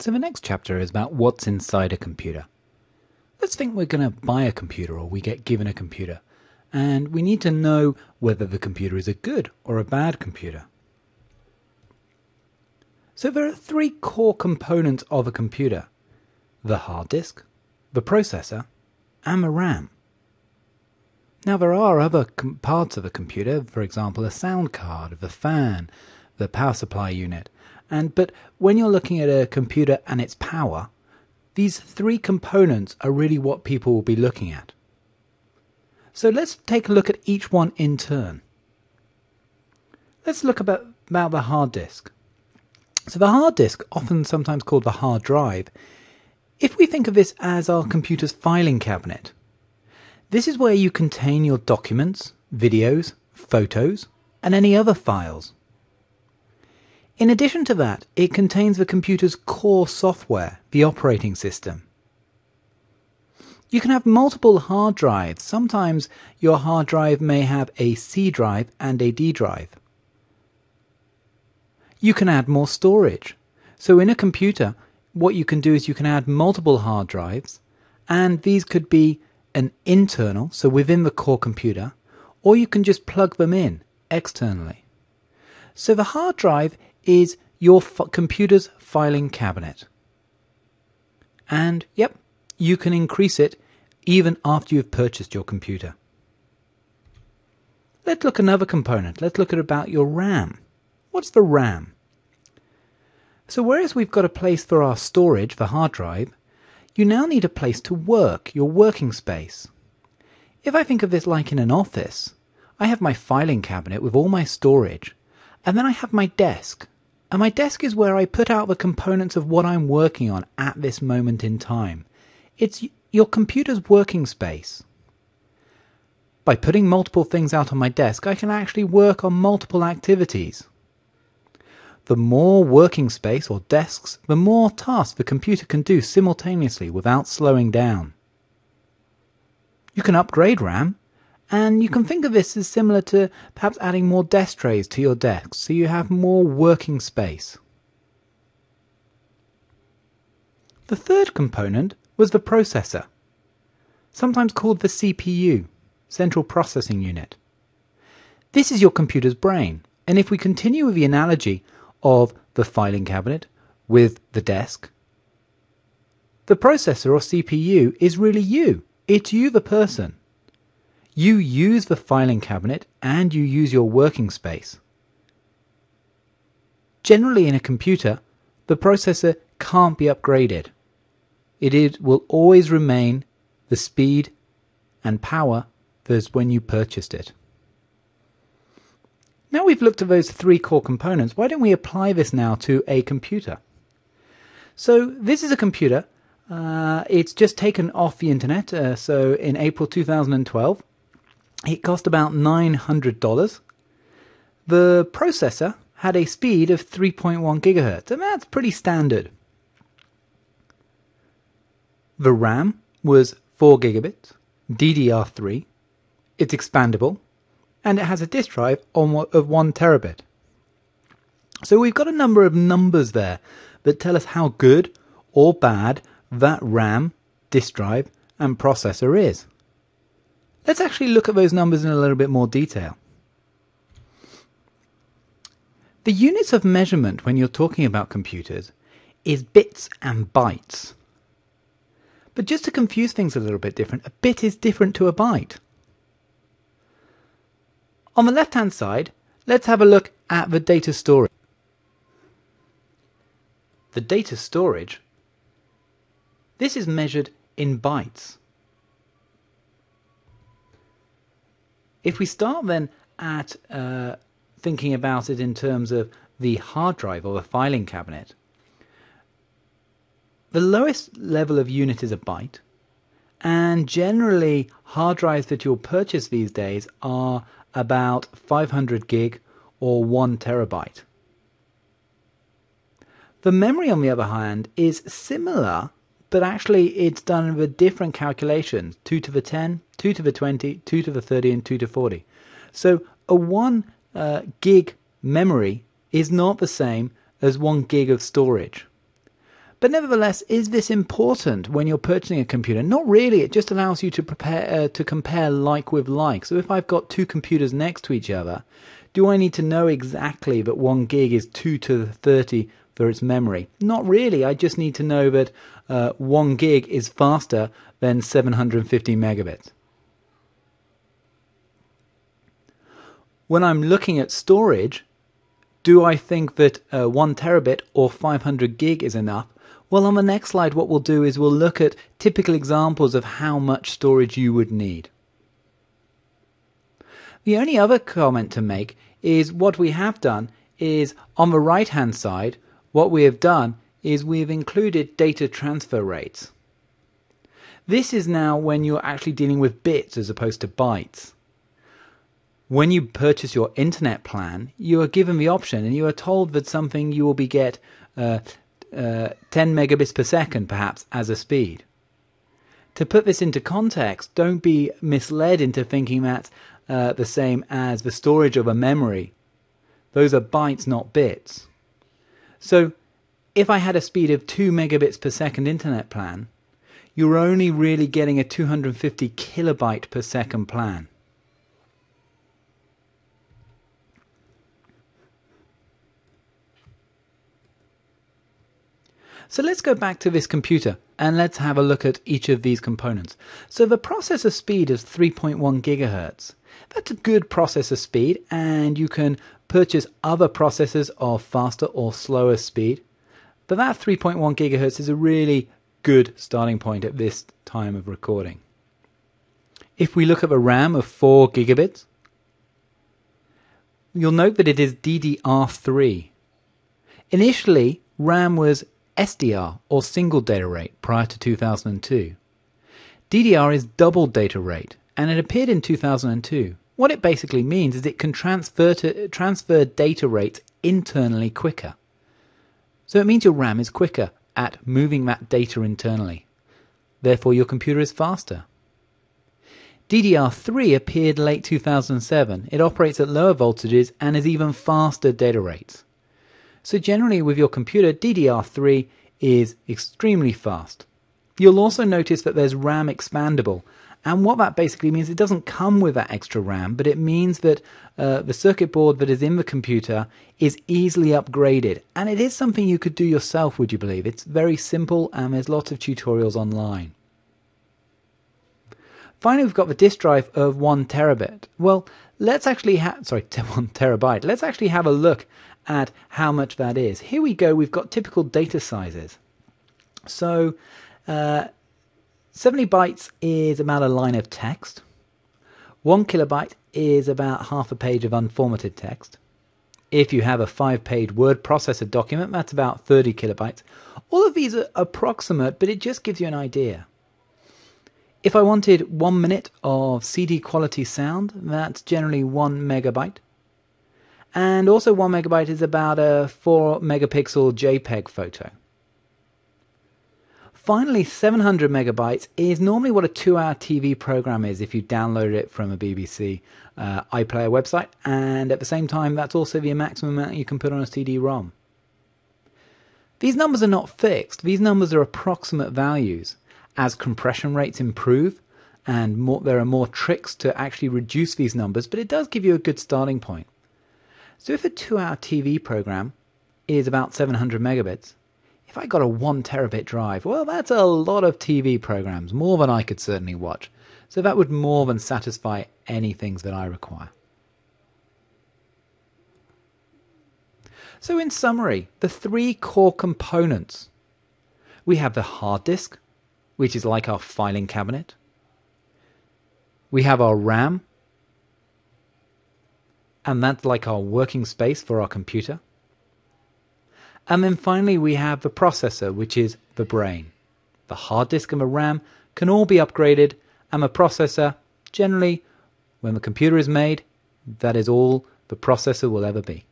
So the next chapter is about what's inside a computer. Let's think we're going to buy a computer or we get given a computer, and we need to know whether the computer is a good or a bad computer. So there are three core components of a computer: the hard disk, the processor, and the RAM. Now there are other parts of a computer, for example a sound card, the fan, the power supply unit, but when you're looking at a computer and its power, these three components are really what people will be looking at. So let's take a look at each one in turn. Let's look about the hard disk. So the hard disk, often sometimes called the hard drive, if we think of this as our computer's filing cabinet, this is where you contain your documents, videos, photos, and any other files. In addition to that, it contains the computer's core software, the operating system. You can have multiple hard drives. Sometimes your hard drive may have a C drive and a D drive. You can add more storage. So in a computer, what you can do is you can add multiple hard drives, and these could be an internal, so within the core computer, or you can just plug them in externally. So the hard drive is your computer's filing cabinet. And yep, you can increase it even after you've purchased your computer. Let's look at another component. Let's look at about your RAM. What's the RAM? So whereas we've got a place for our storage, the hard drive, you now need a place to work, your working space. If I think of this like in an office, I have my filing cabinet with all my storage, and then I have my desk. And my desk is where I put out the components of what I'm working on at this moment in time. It's your computer's working space. By putting multiple things out on my desk, I can actually work on multiple activities. The more working space or desks, the more tasks the computer can do simultaneously without slowing down. You can upgrade RAM, and you can think of this as similar to perhaps adding more desk trays to your desk, so you have more working space. The third component was the processor, sometimes called the CPU, Central Processing Unit. This is your computer's brain, and if we continue with the analogy of the filing cabinet with the desk, the processor or CPU is really you. It's you, the person. You use the filing cabinet and you use your working space. Generally in a computer, the processor can't be upgraded. It will always remain the speed and power as when you purchased it. Now we've looked at those three core components, why don't we apply this now to a computer? So this is a computer. It's just taken off the internet, so in April 2012. It cost about $900. The processor had a speed of 3.1 gigahertz, and that's pretty standard. The RAM was 4 gigabits, DDR3. It's expandable, and it has a disk drive of 1 terabit. So we've got a number of numbers there that tell us how good or bad that RAM, disk drive, and processor is. Let's actually look at those numbers in a little bit more detail. The units of measurement when you're talking about computers is bits and bytes. But just to confuse things a little bit different, a bit is different to a byte. On the left-hand side, let's have a look at the data storage. The data storage, this is measured in bytes. If we start then at thinking about it in terms of the hard drive or the filing cabinet, the lowest level of unit is a byte, and generally hard drives that you'll purchase these days are about 500 gig or 1 terabyte. The memory, on the other hand, is similar, but actually it's done with different calculations: 2 to the 10, 2 to the 20, 2 to the 30, and 2 to 40. So a 1 gig memory is not the same as 1 gig of storage. But nevertheless, is this important when you're purchasing a computer? Not really. It just allows you to compare like with like. So if I've got two computers next to each other, do I need to know exactly that 1 gig is 2 to the 30 for its memory? Not really. I just need to know that 1 gig is faster than 750 megabits. When I'm looking at storage, do I think that 1 terabit or 500 gig is enough? Well, on the next slide, what we'll do is we'll look at typical examples of how much storage you would need. The only other comment to make is what we have done is on the right-hand side, what we have done is we've included data transfer rates. This is now when you're actually dealing with bits as opposed to bytes. When you purchase your internet plan, you are given the option and you are told that something you will be get 10 megabits per second perhaps as a speed. To put this into context, don't be misled into thinking that's the same as the storage of a memory. Those are bytes, not bits. So if I had a speed of 2 megabits per second internet plan, you're only really getting a 250 kilobyte per second plan. So let's go back to this computer and let's have a look at each of these components. So the processor speed is 3.1 gigahertz. That's a good processor speed, and you can purchase other processors of faster or slower speed. But that 3.1 gigahertz is a really good starting point at this time of recording. If we look at the RAM of 4 gigabits, you'll note that it is DDR3. Initially, RAM was SDR, or single data rate, prior to 2002. DDR is double data rate, and it appeared in 2002. What it basically means is it can transfer data rates internally quicker. So it means your RAM is quicker at moving that data internally. Therefore, your computer is faster. DDR3 appeared late 2007. It operates at lower voltages and is even faster data rates. So generally with your computer, DDR3 is extremely fast. You'll also notice that there's RAM expandable, and what that basically means, it doesn't come with that extra RAM, but it means that the circuit board that is in the computer is easily upgraded, and it is something you could do yourself, would you believe? It's very simple, and there's lots of tutorials online. Finally, we've got the disk drive of 1 terabit. Well, let's actually 1 terabyte. Let's actually have a look at how much that is. Here we go, we've got typical data sizes. So 70 bytes is about a line of text. 1 kilobyte is about half a page of unformatted text. If you have a 5-page word processor document, that's about 30 kilobytes. All of these are approximate, but it just gives you an idea. If I wanted 1 minute of CD quality sound, that's generally 1 megabyte. And also 1 megabyte is about a 4 megapixel JPEG photo. Finally, 700 megabytes is normally what a 2-hour TV program is if you download it from a BBC iPlayer website, and at the same time that's also the maximum amount you can put on a CD-ROM. These numbers are not fixed, these numbers are approximate values. As compression rates improve, and there are more tricks to actually reduce these numbers, but it does give you a good starting point. So if a 2-hour TV program is about 700 megabits, if I got a 1 terabit drive, well, that's a lot of TV programs, more than I could certainly watch. So that would more than satisfy any things that I require. So in summary, the 3 core components. We have the hard disk, which is like our filing cabinet. We have our RAM, and that's like our working space for our computer. And then finally we have the processor, which is the brain. The hard disk and the RAM can all be upgraded, and the processor, generally, when the computer is made, that is all the processor will ever be.